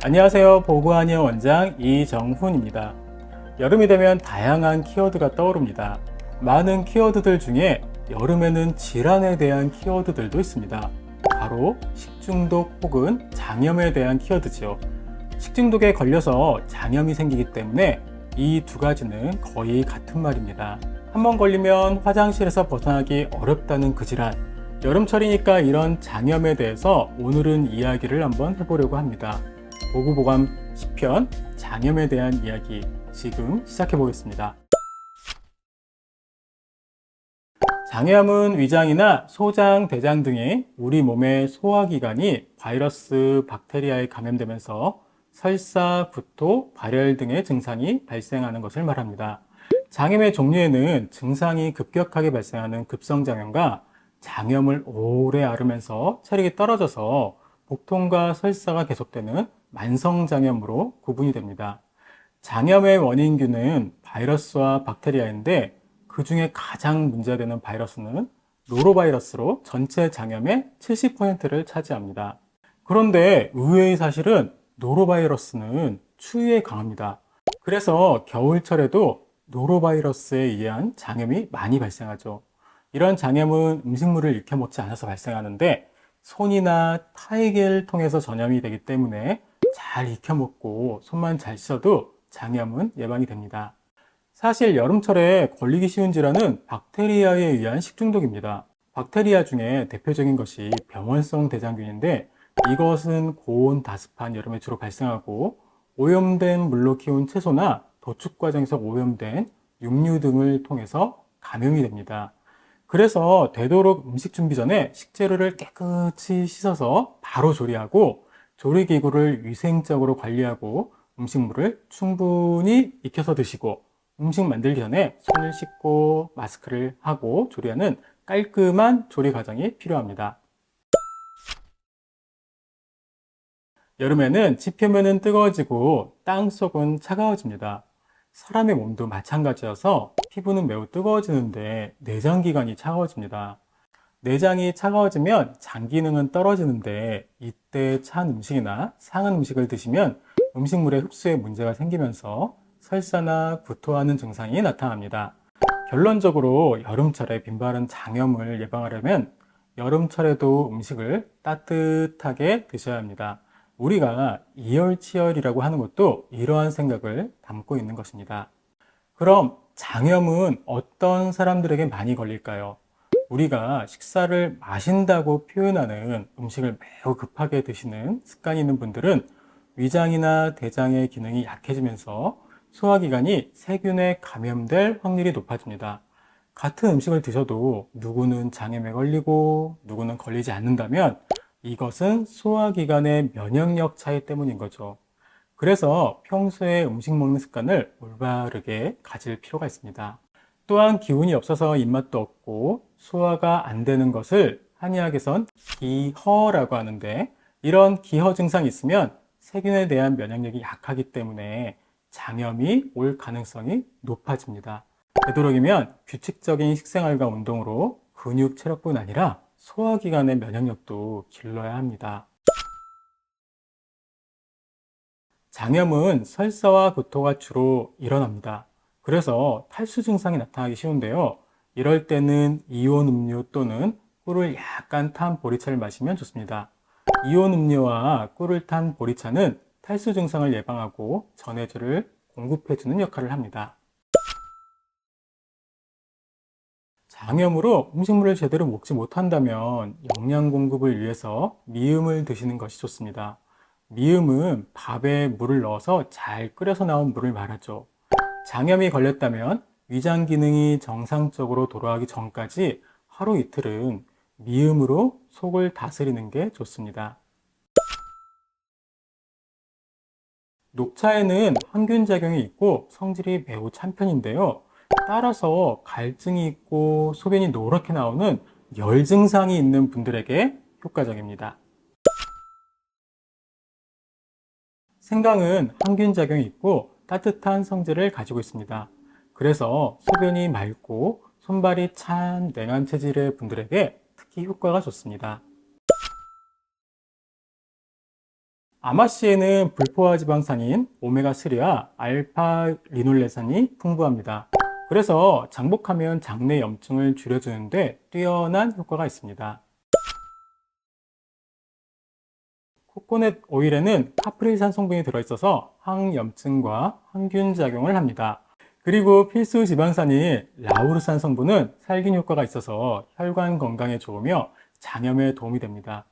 안녕하세요. 보고하니어 원장 이정훈입니다. 여름이 되면 다양한 키워드가 떠오릅니다. 많은 키워드들 중에 여름에는 질환에 대한 키워드들도 있습니다. 바로 식중독 혹은 장염에 대한 키워드죠. 식중독에 걸려서 장염이 생기기 때문에 이 두 가지는 거의 같은 말입니다. 한번 걸리면 화장실에서 벗어나기 어렵다는 그 질환. 여름철이니까 이런 장염에 대해서 오늘은 이야기를 한번 해보려고 합니다. 보구보감 10편 장염에 대한 이야기 지금 시작해 보겠습니다. 장염은 위장이나 소장, 대장 등의 우리 몸의 소화기관이 바이러스, 박테리아에 감염되면서 설사, 구토, 발열 등의 증상이 발생하는 것을 말합니다. 장염의 종류에는 증상이 급격하게 발생하는 급성장염과 장염을 오래 앓으면서 체력이 떨어져서 복통과 설사가 계속되는 만성장염으로 구분이 됩니다. 장염의 원인균은 바이러스와 박테리아인데 그 중에 가장 문제되는 바이러스는 노로바이러스로 전체 장염의 70%를 차지합니다. 그런데 의외의 사실은 노로바이러스는 추위에 강합니다. 그래서 겨울철에도 노로바이러스에 의한 장염이 많이 발생하죠. 이런 장염은 음식물을 익혀 먹지 않아서 발생하는데 손이나 타액을 통해서 전염이 되기 때문에 잘 익혀 먹고 손만 잘 씻어도 장염은 예방이 됩니다. 사실 여름철에 걸리기 쉬운 질환은 박테리아에 의한 식중독입니다. 박테리아 중에 대표적인 것이 병원성 대장균인데 이것은 고온 다습한 여름에 주로 발생하고 오염된 물로 키운 채소나 도축 과정에서 오염된 육류 등을 통해서 감염이 됩니다. 그래서 되도록 음식 준비 전에 식재료를 깨끗이 씻어서 바로 조리하고 조리기구를 위생적으로 관리하고 음식물을 충분히 익혀서 드시고 음식 만들기 전에 손을 씻고 마스크를 하고 조리하는 깔끔한 조리 과정이 필요합니다. 여름에는 지 표면은 뜨거워지고 땅 속은 차가워집니다. 사람의 몸도 마찬가지여서 피부는 매우 뜨거워지는데 내장기관이 차가워집니다. 내장이 차가워지면 장 기능은 떨어지는데 이때 찬 음식이나 상한 음식을 드시면 음식물의 흡수에 문제가 생기면서 설사나 구토하는 증상이 나타납니다. 결론적으로 여름철에 빈바른 장염을 예방하려면 여름철에도 음식을 따뜻하게 드셔야 합니다. 우리가 이열치열이라고 하는 것도 이러한 생각을 담고 있는 것입니다. 그럼 장염은 어떤 사람들에게 많이 걸릴까요? 우리가 식사를 마신다고 표현하는 음식을 매우 급하게 드시는 습관이 있는 분들은 위장이나 대장의 기능이 약해지면서 소화기관이 세균에 감염될 확률이 높아집니다. 같은 음식을 드셔도 누구는 장염에 걸리고 누구는 걸리지 않는다면 이것은 소화기관의 면역력 차이 때문인 거죠. 그래서 평소에 음식 먹는 습관을 올바르게 가질 필요가 있습니다. 또한 기운이 없어서 입맛도 없고 소화가 안 되는 것을 한의학에선 기허라고 하는데 이런 기허 증상이 있으면 세균에 대한 면역력이 약하기 때문에 장염이 올 가능성이 높아집니다. 되도록이면 규칙적인 식생활과 운동으로 근육 체력뿐 아니라 소화기관의 면역력도 길러야 합니다. 장염은 설사와 구토가 주로 일어납니다. 그래서 탈수 증상이 나타나기 쉬운데요. 이럴 때는 이온 음료 또는 꿀을 약간 탄 보리차를 마시면 좋습니다. 이온 음료와 꿀을 탄 보리차는 탈수 증상을 예방하고 전해질을 공급해주는 역할을 합니다. 장염으로 음식물을 제대로 먹지 못한다면 영양 공급을 위해서 미음을 드시는 것이 좋습니다. 미음은 밥에 물을 넣어서 잘 끓여서 나온 물을 말하죠. 장염이 걸렸다면 위장 기능이 정상적으로 돌아가기 전까지 하루 이틀은 미음으로 속을 다스리는 게 좋습니다. 녹차에는 항균 작용이 있고 성질이 매우 찬 편인데요. 따라서 갈증이 있고 소변이 노랗게 나오는 열 증상이 있는 분들에게 효과적입니다. 생강은 항균 작용이 있고 따뜻한 성질을 가지고 있습니다. 그래서 소변이 맑고 손발이 찬 냉한 체질의 분들에게 특히 효과가 좋습니다. 아마씨에는 불포화 지방산인 오메가3와 알파 리놀레산이 풍부합니다. 그래서 장복하면 장내 염증을 줄여주는데 뛰어난 효과가 있습니다. 코코넛 오일에는 카프릴산 성분이 들어있어서 항염증과 항균 작용을 합니다. 그리고 필수 지방산인 라우르산 성분은 살균 효과가 있어서 혈관 건강에 좋으며 장염에 도움이 됩니다.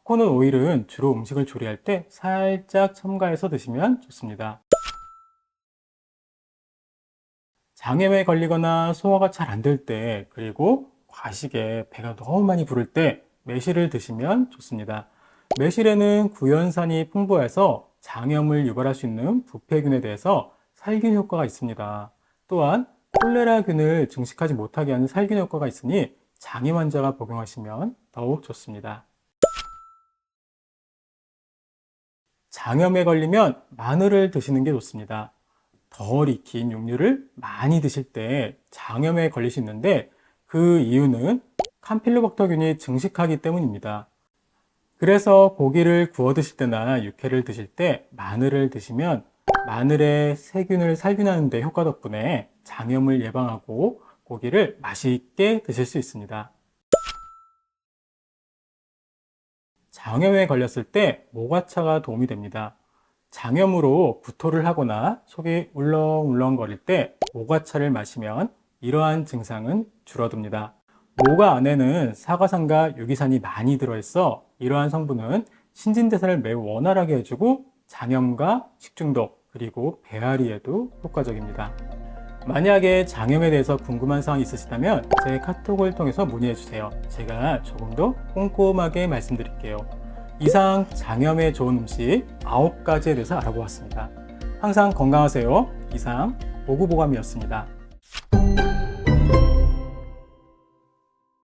코코넛 오일은 주로 음식을 조리할 때 살짝 첨가해서 드시면 좋습니다. 장염에 걸리거나 소화가 잘 안 될 때, 그리고 과식에 배가 너무 많이 부를 때 매실을 드시면 좋습니다. 매실에는 구연산이 풍부해서 장염을 유발할 수 있는 부패균에 대해서 살균 효과가 있습니다. 또한 콜레라균을 증식하지 못하게 하는 살균 효과가 있으니 장염 환자가 복용하시면 더욱 좋습니다. 장염에 걸리면 마늘을 드시는 게 좋습니다. 덜 익힌 육류를 많이 드실 때 장염에 걸릴 수 있는데 그 이유는 캄필로박터균이 증식하기 때문입니다. 그래서 고기를 구워 드실 때나 육회를 드실 때 마늘을 드시면 마늘의 세균을 살균하는 데 효과 덕분에 장염을 예방하고 고기를 맛있게 드실 수 있습니다. 장염에 걸렸을 때 모과차가 도움이 됩니다. 장염으로 구토를 하거나 속이 울렁울렁거릴 때 모과차를 마시면 이러한 증상은 줄어듭니다. 모과 안에는 사과산과 유기산이 많이 들어있어 이러한 성분은 신진대사를 매우 원활하게 해주고 장염과 식중독 그리고 배앓이에도 효과적입니다. 만약에 장염에 대해서 궁금한 사항이 있으시다면 제 카톡을 통해서 문의해 주세요. 제가 조금 더 꼼꼼하게 말씀드릴게요. 이상 장염에 좋은 음식 9가지에 대해서 알아보았습니다. 항상 건강하세요. 이상 보구보감이었습니다.